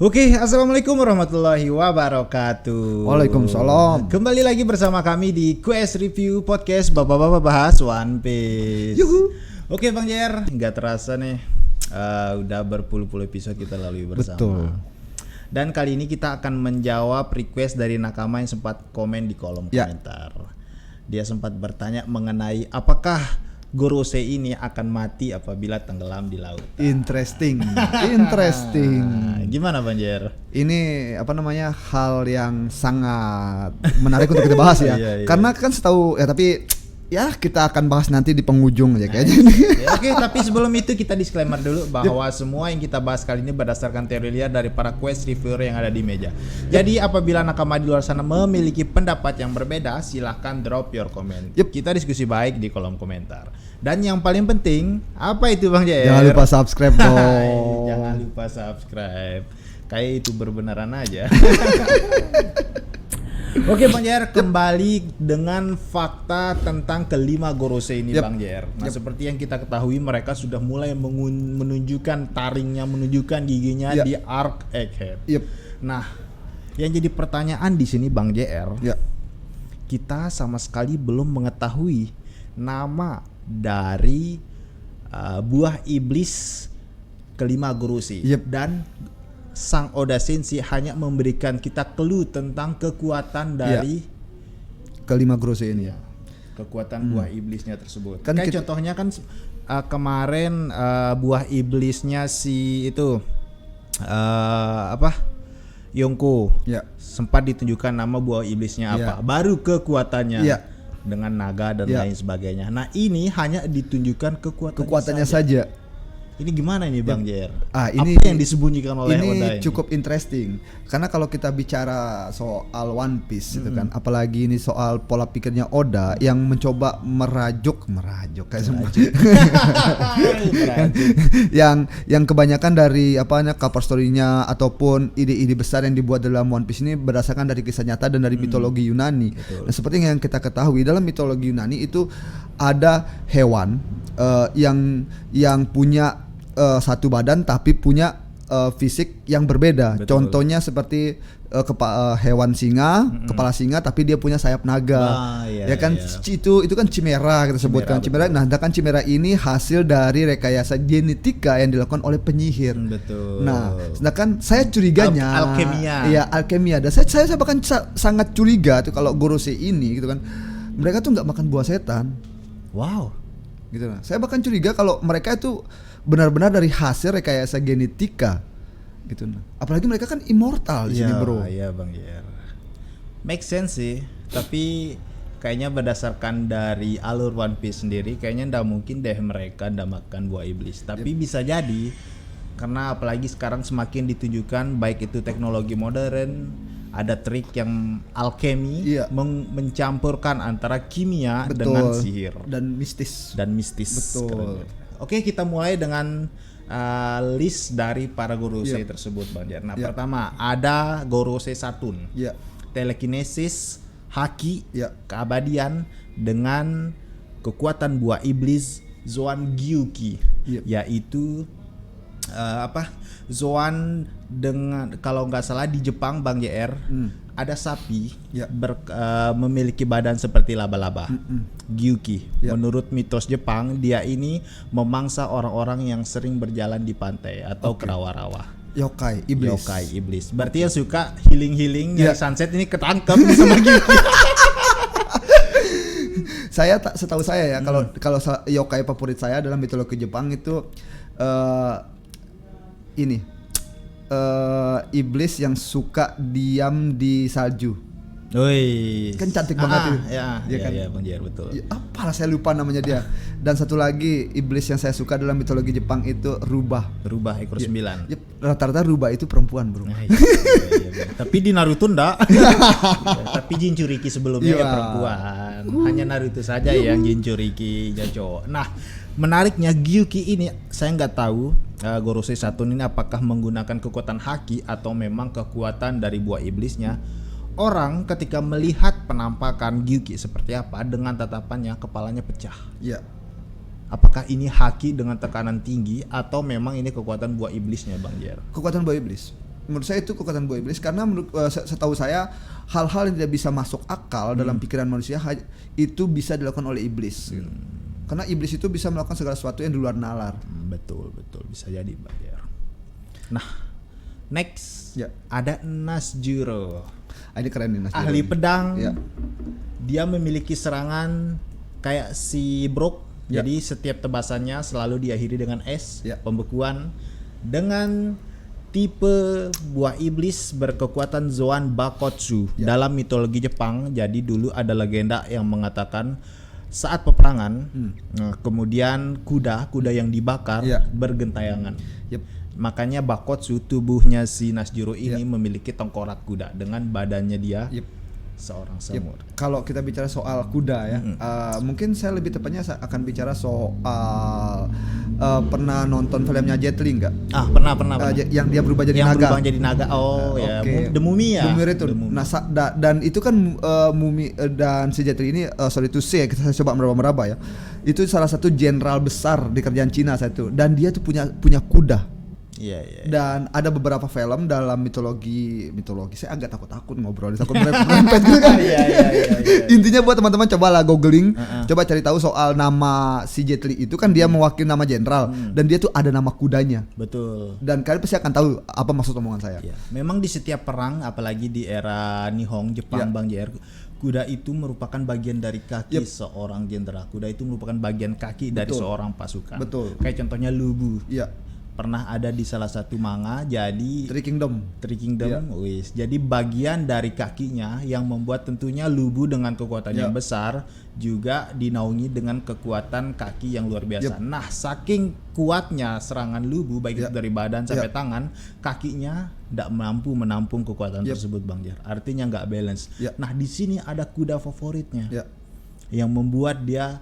Oke, assalamualaikum warahmatullahi wabarakatuh. Waalaikumsalam. Kembali lagi bersama kami di Quest Review Podcast Bapak-bapak bahas One Piece. Yuhu. Oke Bang Jer, nggak terasa nih, udah berpuluh-puluh episode kita lalui bersama. Betul. Dan kali ini kita akan menjawab request dari nakama yang sempat komen di kolom komentar. Dia sempat bertanya mengenai apakah Gorosei ini akan mati apabila tenggelam di laut. Interesting. Gimana Bang Jer? Ini hal yang sangat menarik untuk kita bahas ya. Iya. Karena kan setahu ya, tapi ya kita akan bahas nanti di penghujung aja kayaknya. Oke, tapi sebelum itu kita disclaimer dulu bahwa semua yang kita bahas kali ini berdasarkan teori liar dari para quest reviewer yang ada di meja. Jadi apabila nakama di luar sana memiliki pendapat yang berbeda, silahkan drop your comment. Kita diskusi baik di kolom komentar. Dan yang paling penting, apa itu Bang Jair? Jangan lupa subscribe dong. Jangan lupa subscribe. Kayak itu berbenaran aja. Oke Bang Jair, kembali dengan fakta tentang kelima Gorosei ini Bang Jair. Nah seperti yang kita ketahui, mereka sudah mulai menunjukkan taringnya, menunjukkan giginya di Arc Egghead. Nah, yang jadi pertanyaan di sini Bang JR, kita sama sekali belum mengetahui nama dari buah iblis kelima Gorosei. Dan Sang Oda Sensei hanya memberikan kita clue tentang kekuatan dari kelima Gorosei ini. Kekuatan buah iblisnya tersebut. Kan kayak contohnya kan kemarin buah iblisnya si itu Yonko sempat ditunjukkan nama buah iblisnya apa, baru kekuatannya dengan naga dan lain sebagainya. Nah ini hanya ditunjukkan kekuatannya saja. Ini gimana nih Bang Jer? Ini apa yang disembunyikan oleh Oda ini? Cukup interesting karena kalau kita bicara soal One Piece itu kan, apalagi ini soal pola pikirnya Oda yang mencoba merajuk kayak semua. yang kebanyakan dari cover story-nya ataupun ide-ide besar yang dibuat dalam One Piece ini berdasarkan dari kisah nyata dan dari mitologi Yunani. Nah, seperti yang kita ketahui dalam mitologi Yunani itu ada hewan yang punya satu badan tapi punya fisik yang berbeda. Contohnya seperti hewan singa, kepala singa tapi dia punya sayap naga. Itu kan chimera kita sebutkan chimera. Nah, sedangkan chimera ini hasil dari rekayasa genetika yang dilakukan oleh penyihir. Nah, sedangkan saya curiganya alkemia. Dan saya bahkan sangat curiga tuh kalau Gorosei ini gitu kan, mereka tuh nggak makan buah setan. Gitu. Saya bahkan curiga kalau mereka itu benar-benar dari hasil rekayasa genetika gitu. Apalagi mereka kan immortal di sini, bro. Iya Bang Jer. Make sense sih, tapi kayaknya berdasarkan dari alur One Piece sendiri kayaknya ndak mungkin deh mereka ndak makan buah iblis. Tapi bisa jadi karena apalagi sekarang semakin ditunjukkan baik itu teknologi modern, ada trik yang alkemi mencampurkan antara kimia dengan sihir dan mistis. Betul. Oke, kita mulai dengan list dari para Gorosei tersebut Bang Jar. Nah, pertama ada Gorosei Saturn. Telekinesis, haki, keabadian dengan kekuatan buah iblis Zoan Gyuki, yaitu Zoan dengan kalau nggak salah di Jepang Bang JR ada sapi memiliki badan seperti laba-laba. Gyuki. Menurut mitos Jepang dia ini memangsa orang-orang yang sering berjalan di pantai atau ke rawa-rawa. Yokai iblis. Berarti yang suka healing nyari sunset ini ketangkep sama Gyuki. Setahu saya ya, kalau yokai favorit saya dalam mitologi Jepang itu iblis yang suka diam di salju. Kan cantik banget itu. Iya Bang Jer, betul. Apalah saya lupa namanya dia. Dan satu lagi iblis yang saya suka dalam mitologi Jepang itu Rubah ekor 9. Rata-rata Rubah itu perempuan, bro. Tapi di Naruto enggak. Tapi Jinchuriki sebelumnya perempuan. Hanya Naruto saja yang Jinchuriki cowok. Nah, menariknya Gyuki ini saya nggak tahu Gorosei Saturn ini apakah menggunakan kekuatan haki atau memang kekuatan dari buah iblisnya. Orang ketika melihat penampakan Gyuki seperti apa, dengan tatapannya kepalanya pecah. Apakah ini haki dengan tekanan tinggi atau memang ini kekuatan buah iblisnya Bang Jer? Kekuatan buah iblis. menurut saya itu kekuatan buah iblis karena setahu saya hal-hal yang tidak bisa masuk akal dalam pikiran manusia itu bisa dilakukan oleh iblis gitu. Karena iblis itu bisa melakukan segala sesuatu yang di luar nalar. Betul bisa jadi Bang Jer. Nah, next ada Nasjuro. Ini keren nih Nasjuro. Ahli pedang. Dia memiliki serangan kayak si Brock. Jadi setiap tebasannya selalu diakhiri dengan S, pembekuan dengan tipe buah iblis berkekuatan Zoan Bakotsu dalam mitologi Jepang. Jadi dulu ada legenda yang mengatakan saat peperangan, kemudian kuda yang dibakar bergentayangan. Makanya Bakotsu, tubuhnya si Nasjuro ini memiliki tengkorak kuda dengan badannya dia seorang semur. Kalau kita bicara soal kuda ya, mungkin saya lebih tepatnya akan bicara soal pernah nonton filmnya Jet Li nggak? Pernah. Yang dia berubah jadi yang naga. Berubah jadi naga. The Mummy ya. Mummy itu. Nah, dan itu kan Mummy dan si Jet Li ini sorry to say, kita coba meraba-meraba ya. Itu salah satu jenderal besar di kerajaan Cina saat itu, dan dia tuh punya kuda. Dan ada beberapa film dalam mitologi saya agak takut ngobrol, takut merempet gitu kan. Intinya buat teman-teman cobalah googling, coba cari tahu soal nama si Jet Li itu kan dia mewakili nama jenderal dan dia tuh ada nama kudanya. Betul. Dan kalian pasti akan tahu apa maksud omongan saya. Memang di setiap perang, apalagi di era Nihon Jepang, Bang JR, kuda itu merupakan bagian dari kaki seorang jenderal. Kuda itu merupakan bagian kaki dari seorang pasukan. Betul. Kayak contohnya Lubu. Pernah ada di salah satu manga, jadi Three Kingdom. Jadi bagian dari kakinya yang membuat tentunya Lubu dengan kekuatan yang besar juga dinaungi dengan kekuatan kaki yang luar biasa. Nah, saking kuatnya serangan Lubu baik itu dari badan sampai tangan, kakinya tidak mampu menampung kekuatan tersebut, Bang Jer. Artinya nggak balance. Nah, di sini ada kuda favoritnya yang membuat dia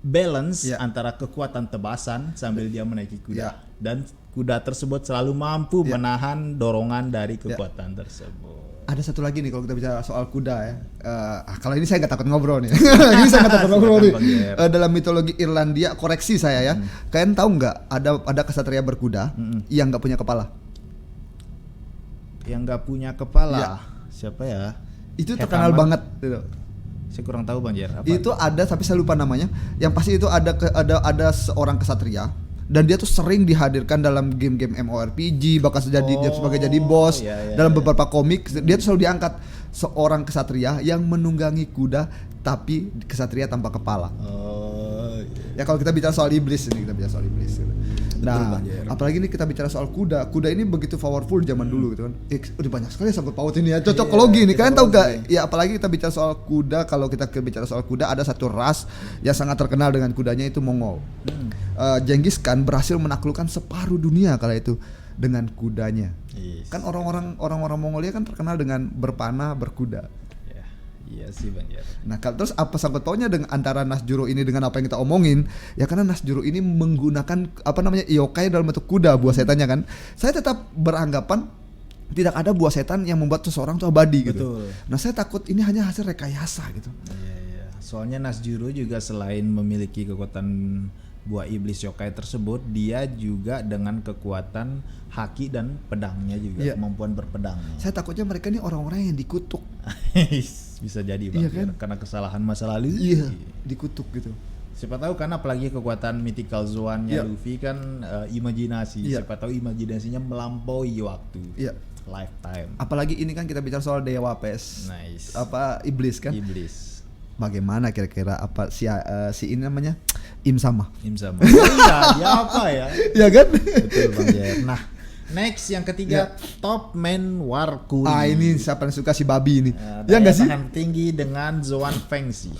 balance antara kekuatan tebasan sambil dia menaiki kuda, dan kuda tersebut selalu mampu menahan dorongan dari kekuatan tersebut. Ada satu lagi nih kalau kita bicara soal kuda ya. Kalau ini saya nggak takut ngobrol nih. Ini saya nggak takut ngobrol nih. Dalam mitologi Irlandia, koreksi saya ya. Kalian tahu nggak ada kesatria berkuda yang nggak punya kepala? Yang nggak punya kepala? Siapa ya? Itu terkenal banget. Gitu. Saya kurang tahu Bang Jer. Itu ada tapi saya lupa namanya. Yang pasti itu ada seorang kesatria dan dia tuh sering dihadirkan dalam game-game MMORPG, bahkan sebagai jadi bos dalam beberapa komik. Dia tuh selalu diangkat seorang kesatria yang menunggangi kuda tapi kesatria tanpa kepala. Ya kalau kita bicara soal iblis ini, kita bicara soal iblis. Nah, apalagi ini kita bicara soal kuda. Kuda ini begitu powerful zaman dulu gitu kan. Udah banyak sekali sangkut paut ini ya. Cocokologi ini. Kalian tahu gak? Ya apalagi kita bicara soal kuda. Kalau kita bicara soal kuda, ada satu ras yang sangat terkenal dengan kudanya, itu Mongol. Genghis Khan berhasil menaklukkan separuh dunia kala itu dengan kudanya. Kan orang-orang Mongolia kan terkenal dengan berpanah, berkuda. Iya sih Bang Jer. Nah, terus apa sangkut pautnya dengan antara Nasjuro ini dengan apa yang kita omongin? Ya karena Nasjuro ini menggunakan yokai dalam bentuk kuda, buah setannya kan. Saya tetap beranggapan tidak ada buah setan yang membuat seseorang itu abadi gitu. Nah, saya takut ini hanya hasil rekayasa gitu. Soalnya Nasjuro juga selain memiliki kekuatan buah iblis yokai tersebut, dia juga dengan kekuatan haki dan pedangnya juga, kemampuan berpedang. Saya takutnya mereka ini orang-orang yang dikutuk. Bisa jadi Bang, kan? Karena kesalahan masa lalu. Dikutuk gitu. Siapa tahu kan, apalagi kekuatan mythical Zoan-nya Luffy kan imajinasi. Siapa tahu imajinasinya melampaui waktu. Lifetime. Apalagi ini kan kita bicara soal dewa pes. Iblis kan? Iblis. Bagaimana kira-kira si ini namanya? Im sama. Dia apa ya? Iya kan? Betul Bang Jer. Nah, next yang ketiga, Top Man Warkuri. Ini siapa yang suka si babi ini? Ya enggak sih? Tahan tinggi dengan Zoan Fengxi.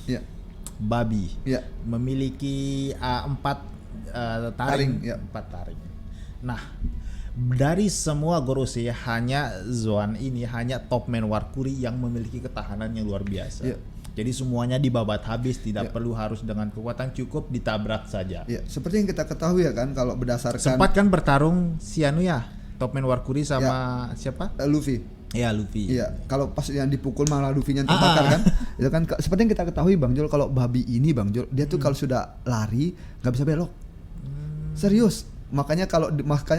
Babi. Memiliki 4 taring. 4 taring. Nah, dari semua Gorosei hanya Zoan ini, hanya Top Man Warkuri yang memiliki ketahanan yang luar biasa. Jadi semuanya dibabat habis, tidak perlu harus dengan kekuatan, cukup ditabrak saja. Seperti yang kita ketahui ya kan, kalau berdasarkan sempat kan bertarung si Top Man Warkuri sama siapa? Luffy. Luffy. Kalau pas yang dipukul malah Luffy-nya terbakar kan. Itu kan seperti yang kita ketahui Bang Jul, kalau babi ini Bang Jul, dia tuh kalau sudah lari nggak bisa belok. Serius. Makanya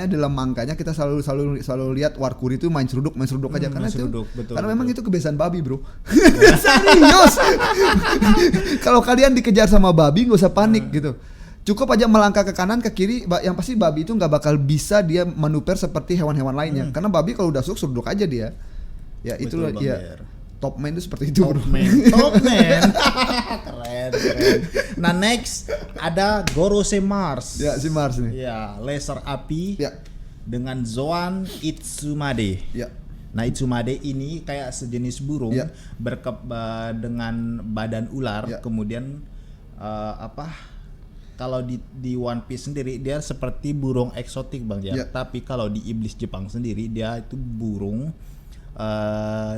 dalam mangkanya kita selalu lihat Warkuri itu main seruduk aja karena karena memang itu kebiasaan babi, bro. Serius. Kalau kalian dikejar sama babi nggak usah panik gitu. Cukup aja melangkah ke kanan ke kiri, yang pasti babi itu nggak bakal bisa dia manuver seperti hewan-hewan lainnya. Karena babi kalau udah seruduk aja dia. Ya itulah ya. Top man itu seperti itu, bro. Top man. Keren. Nah, next ada Gorose Mars. Ya, si Mars nih. Ya, laser api. Ya. Dengan Zoan Itsumade. Ya. Nah, Itsumade ini kayak sejenis burung dengan badan ular, kemudian kalau di One Piece sendiri dia seperti burung eksotik, Bang Jar. Tapi kalau di Iblis Jepang sendiri dia itu burung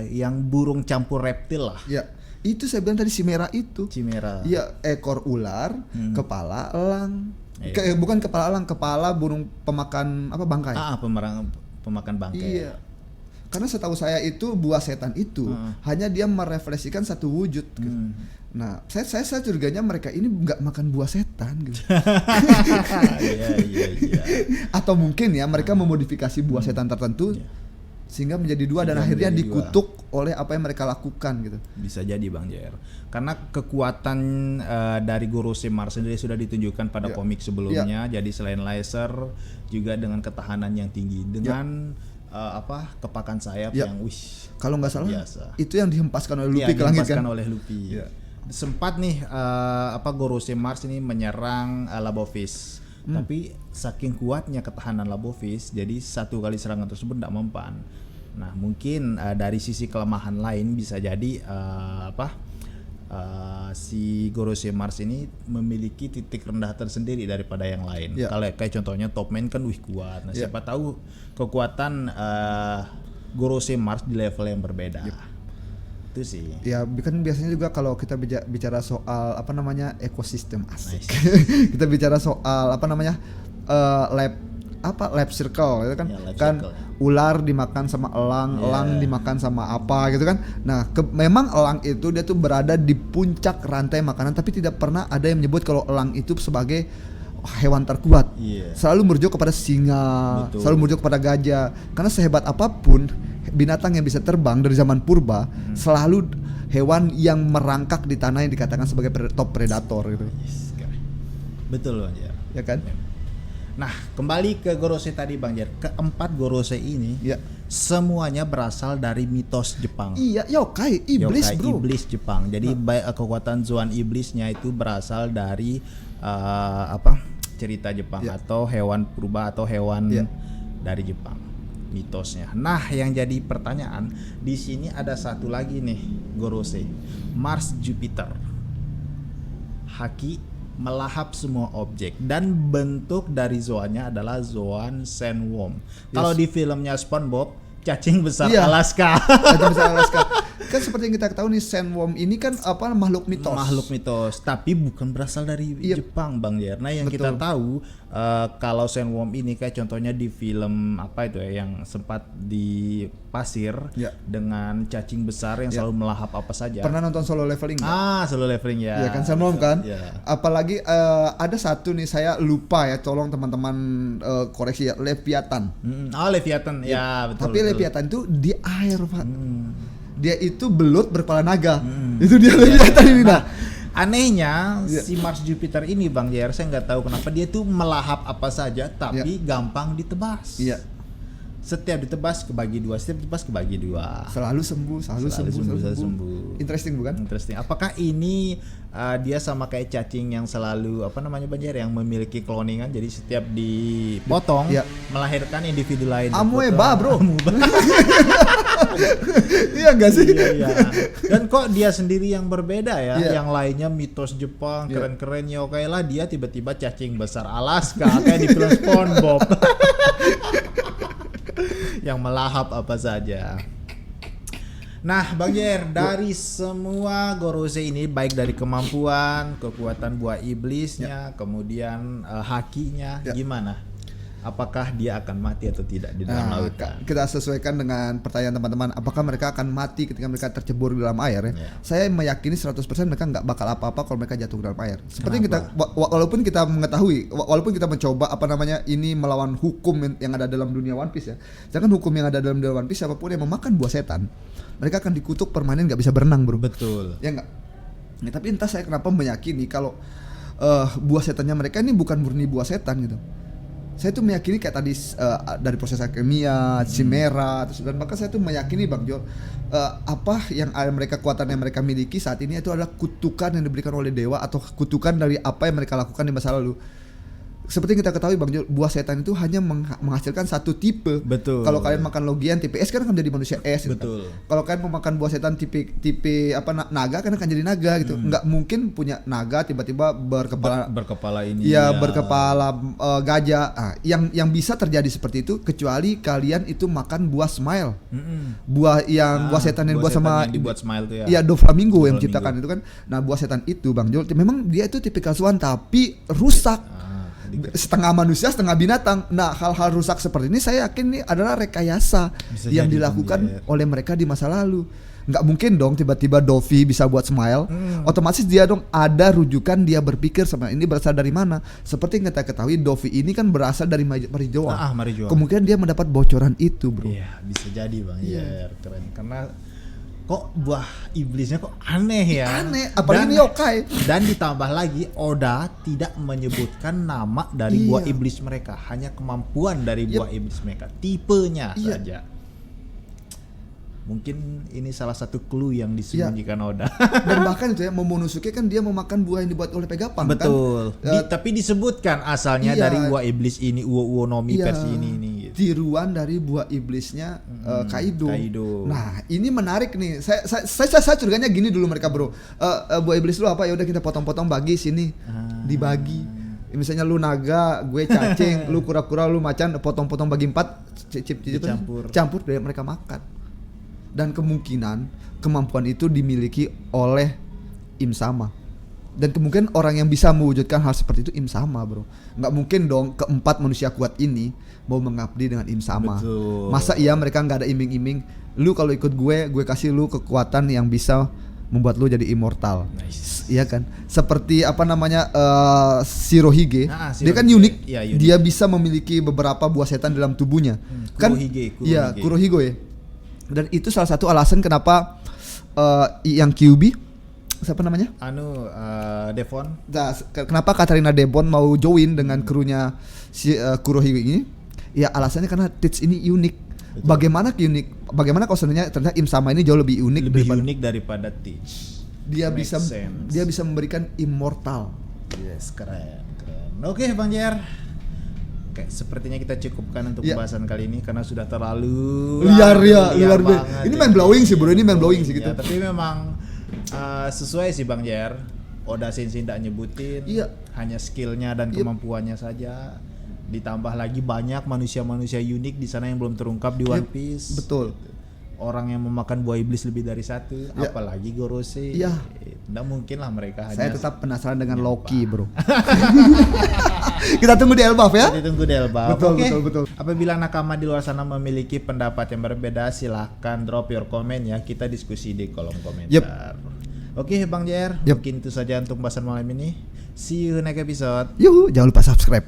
yang burung campur reptil lah. Ya, itu saya bilang tadi Chimera itu. Chimera. Iya, ekor ular, kepala elang. Bukan kepala elang, kepala burung pemakan bangkai. Pemakan bangkai. Iya. Karena setahu saya itu buah setan itu hanya dia merefleksikan satu wujud. Gitu. Nah, saya curiganya mereka ini nggak makan buah setan gitu. Iya. Atau mungkin ya mereka memodifikasi buah setan tertentu sehingga menjadi dua dan akhirnya dikutuk oleh apa yang mereka lakukan gitu. Bisa jadi, Bang JR. Karena kekuatan dari Gorose Mars sendiri sudah ditunjukkan pada komik sebelumnya. Jadi selain laser juga dengan ketahanan yang tinggi dengan kepakan sayap yang kalau nggak salah biasa. Itu yang dihempaskan oleh Luffy ke langit kan? Oleh Luffy. Sempat nih Gorose Mars ini menyerang Labofish. Tapi saking kuatnya ketahanan Labofish, jadi satu kali serangan tersebut tidak mempan. Nah, mungkin dari sisi kelemahan lain bisa jadi si Gorose Mars ini memiliki titik rendah tersendiri daripada yang lain. Kalau kayak contohnya Top Man kan kuat. Nah, siapa tahu kekuatan Gorose Mars di level yang berbeda. Itu sih. Ya, kan biasanya juga kalau kita bicara soal ekosistem asik. Kita bicara soal lab circle itu kan. Circle. Ular dimakan sama elang dimakan sama apa gitu kan. Nah, memang elang itu dia tuh berada di puncak rantai makanan, tapi tidak pernah ada yang menyebut kalau elang itu sebagai hewan terkuat. Selalu merujuk kepada singa, selalu merujuk kepada gajah. Karena sehebat apapun binatang yang bisa terbang dari zaman purba, selalu hewan yang merangkak di tanah yang dikatakan sebagai top predator gitu. Betul, Bang Jar. Ya kan? Nah, kembali ke Gorose tadi, Bang Jar. Keempat Gorose ini semuanya berasal dari mitos Jepang. Iya, yokai, iblis, bro. Iblis Jepang. Jadi kekuatan Zoan iblisnya itu berasal dari cerita Jepang atau hewan purba atau hewan dari Jepang. Mitosnya. Nah, yang jadi pertanyaan di sini ada satu lagi nih Gorose, Mars Jupiter. Haki melahap semua objek dan bentuk dari zoannya adalah zoan sandworm. Kalau di filmnya SpongeBob, cacing besar Alaska. Cacing besar Alaska. Kan seperti yang kita ketahui nih, sandworm ini kan makhluk mitos. Tapi bukan berasal dari Jepang, Bang Jar. Nah, yang kita tahu kalau sandworm ini kayak contohnya di film yang sempat di pasir dengan cacing besar yang selalu melahap apa saja. Pernah nonton Solo Leveling? Solo Leveling ya. Iya kan, sandworm kan? Apalagi ada satu nih, saya lupa ya, tolong teman-teman koreksi ya, Leviathan. Leviathan ya, betul. Tapi Leviathan itu di air, Pak. Dia itu belut berkepala naga. Itu dia Leviathan ini. Nah, anehnya si Mars Jupiter ini, Bang JR, saya nggak tahu kenapa dia tuh melahap apa saja tapi gampang ditebas. Setiap ditebas kebagi dua. Selalu sembuh. Interesting bukan? Interesting. Apakah ini dia sama kayak cacing yang selalu Banjar yang memiliki cloningan, jadi setiap dipotong melahirkan individu lain. Amoeba, bro. Iya enggak sih? Iya. Dan kok dia sendiri yang berbeda ya? Yang lainnya mitos Jepang keren-keren yokai lah, dia tiba-tiba cacing besar Alaska kayak di film SpongeBob. Yang melahap apa saja. Nah, Bang Jer, dari semua Gorose ini, baik dari kemampuan, kekuatan buah iblisnya, kemudian hakinya, gimana? apakah dia akan mati atau tidak di dalam lautan. Kita sesuaikan dengan pertanyaan teman-teman, apakah mereka akan mati ketika mereka tercebur di dalam air ya? Saya meyakini 100% mereka nggak bakal apa-apa kalau mereka jatuh ke dalam air. Seperti kita walaupun kita mengetahui, walaupun kita mencoba ini melawan hukum yang ada dalam dunia One Piece ya. Sedangkan hukum yang ada dalam dunia One Piece, siapapun yang memakan buah setan, mereka akan dikutuk permanen, nggak bisa berenang, bro. Betul. Ya nggak. Ya, tapi entah saya kenapa meyakini kalau buah setannya mereka ini bukan murni buah setan gitu. Saya tuh meyakini kayak tadi dari proses alkimia, chimera, dan maka saya tuh meyakini Bang Jor, apa yang mereka kekuatan yang mereka miliki saat ini itu adalah kutukan yang diberikan oleh dewa atau kutukan dari apa yang mereka lakukan di masa lalu. Seperti yang kita ketahui Bang Jor, buah setan itu hanya menghasilkan satu tipe. Betul. Kalau kalian makan logian tipe S kan akan menjadi manusia S. Betul. Kan? Kalau kalian mau makan buah setan tipe naga kan akan jadi naga gitu. Nggak mungkin punya naga tiba-tiba berkepala ini. Iya, berkepala gajah. Nah, yang bisa terjadi seperti itu kecuali kalian itu makan buah smile. Buah setan yang dibuat sama dibuat smile tuh ya. Iya, Doflamingo yang menciptakan itu kan. Nah, buah setan itu Bang Jol memang dia itu tipikal swan tapi rusak. Setengah manusia setengah binatang. Nah, hal-hal rusak seperti ini saya yakin ini adalah rekayasa yang dilakukan oleh mereka di masa lalu. Nggak mungkin dong tiba-tiba Dovi bisa buat smile. Otomatis dia dong ada rujukan, dia berpikir sama ini berasal dari mana. Seperti yang kita ketahui Dovi ini kan berasal dari Marijoa. Kemungkinan dia mendapat bocoran itu, bro. Iya, bisa jadi Bang. Iya, keren. Karena kok buah iblisnya kok aneh ya. Aneh, apalagi ini yokai. Dan ditambah lagi Oda tidak menyebutkan nama dari buah iblis mereka, hanya kemampuan dari buah iblis mereka, tipenya saja. Mungkin ini salah satu clue yang disembunyikan Oda. Dan bahkan itu ya, Momonosuke kan dia memakan buah yang dibuat oleh Vegapunk. Betul. Kan? Tapi disebutkan asalnya dari buah iblis ini, Uo Nomi versi ini gitu. Tiruan dari buah iblisnya Kaido. Nah, ini menarik nih. Saya curiganya gini dulu mereka, bro. Buah iblis lu apa? Ya udah kita potong-potong bagi sini. Dibagi. Misalnya lu naga, gue cacing, lu kura-kura, lu macan, potong-potong bagi 4, campur dari mereka makan. Dan kemungkinan kemampuan itu dimiliki oleh Im Sama. Dan kemungkinan orang yang bisa mewujudkan hal seperti itu Im Sama, bro. Nggak mungkin dong keempat manusia kuat ini mau mengabdi dengan Im Sama. Betul. Masa iya mereka nggak ada iming-iming, lu kalau ikut gue kasih lu kekuatan yang bisa membuat lu jadi immortal. Nice. Iya kan? Seperti Shirohige. Dia kan unik. Ya, unik. Dia bisa memiliki beberapa buah setan dalam tubuhnya. Iya, Kurohige ya. Dan itu salah satu alasan kenapa yang QB siapa namanya? Devon. Nah, kenapa Katarina Devon mau join dengan krunya si Kurohige ini? Ya alasannya karena Teach ini unik. Betul. Bagaimana kalau sebenarnya ternyata Im Sama ini jauh lebih unik daripada Teach. Dia bisa memberikan immortal. Yes, keren. Oke, Bang Jer. Sepertinya kita cukupkan untuk pembahasan kali ini karena sudah terlalu liar banget. Ini main blowing sih, bro. Ini main blowing sih gitu. Ya, tapi memang sesuai sih Bang Jer. Oda Sensei tidak nyebutin, hanya skillnya dan kemampuannya saja. Ditambah lagi banyak manusia-manusia unik di sana yang belum terungkap di One Piece. Betul. Orang yang memakan buah iblis lebih dari satu, apalagi Gorose. Iya. Tidak mungkin lah mereka. Saya tetap penasaran dengan Loki, bro. Kita tunggu di Elbaf ya. Kita tunggu di Elbaf. Betul. Apabila nakama di luar sana memiliki pendapat yang berbeda, silahkan drop your comment ya. Kita diskusi di kolom komentar. Oke, Bang JR. Mungkin itu saja untuk pembahasan malam ini. See you next episode. Yuhu, jangan lupa subscribe.